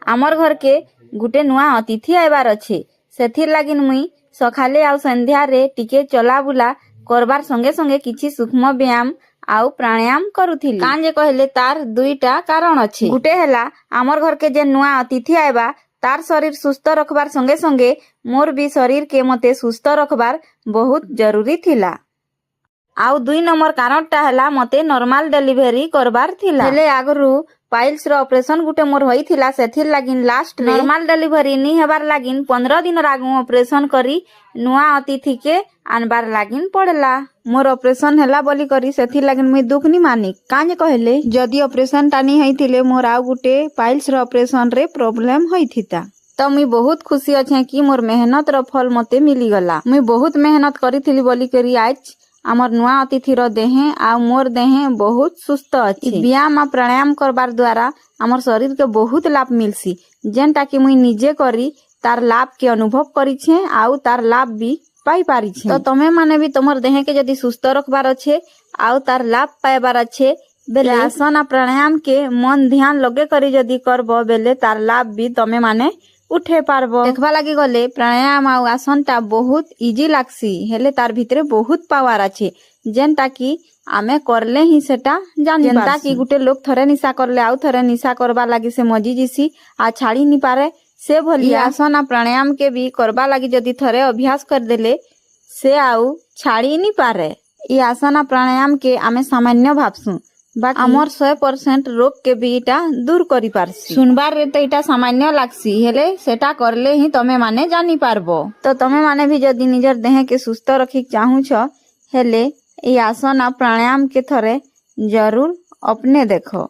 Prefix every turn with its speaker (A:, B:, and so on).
A: आमर घर के गुटे नुआ अतिथि आइबार अच्छे सेथिर लागिन मुई सखाले आउ संध्या रे टिके चला बुला करबार संगे संगे किछि सूक्ष्म व्यायाम आउ प्राणायाम करुथिली। कान जे कहले तार दुईटा कारण अच्छे। गुटे हैला आमर घर के जे नुआ अतिथि आइबा तार शरीर सुस्थ रखबार संगे संगे मोर भी शरीर के मते सुस्थ रखबार बहुत जरूरी थिला। आउ 2 नंबर कारणटा हैला मते नॉर्मल डिलीवरी करबार थिला। हेले आगरु पाइल्स रो ऑपरेशन गुटे मोर होई थिला सेथिर लागिन लास्ट रे नॉर्मल डिलीवरी नी हेबार लागिन 15 दिन रागु ऑपरेशन करी नुआ अतिथि के आनबार लागिन पड़ला। मोर ऑपरेशन हैला बोली करी सेथिर लागिन मुई दुख नी मानी। कांजे कहले जदी ऑपरेशन टानी होइथिले मोर आउ गुटे पाइल्स रो ऑपरेशन रे प्रॉब्लम होइथिता। तो मुई बहुत खुशी अच्छे कि मोर मेहनत रो फल मते मिली गला। मुई बहुत मेहनत करिथिली बोली करी आज आमर नुआ अतिथि रो देहे आ मोर देहे बहुत सुस्थ अछि। व्यायाम आ प्राणायाम करबार द्वारा आमर शरीर के बहुत लाभ मिलसी जेनटा कि मुई निजे करी तार लाभ के अनुभव करी छे आउ तार लाभ भी पाई पारी छे। तो तमे माने भी तमर देहे के जदी सुस्थ रखबार अच्छे आउ तार लाभ पाइबार अच्छे बेले आसन आ प्राणायाम के मन ध्यान लगे करी जदी करबो बेले तार लाभ भी तमे माने उठे पारबो। देखबा लगी गले प्राणायाम आउ आसन टा बहुत इजी लागसी हेले तार भितरे बहुत पावर अच्छे जेनटा कि आमे करले ही सेटा जानि पारसी। जेनता कि गुटे लोग थरे निशा करले आउ थरे निशा करबा लगी से मजी जिसी आ छाड़ी नी पारे से भली आसन आ प्राणायाम के भी करबा लगी जदी थरे अभ्यास कर देले से आउ छाड़ी नी पारे। ई आसन आ प्राणायाम के आमे सामान्य भाबसु बाकी आमर 100% रोग के भी इटा दूर करी पारसी। सुनबार रे तो इटा सामान्य लागसी हेले सेटा करले ही तमे माने जानी पारबो। तो तमे माने भी जदी निजर देह के सुस्थ रखी चाहू छ हेले ई आसन आ प्राणायाम के थरे जरूर अपने देखो।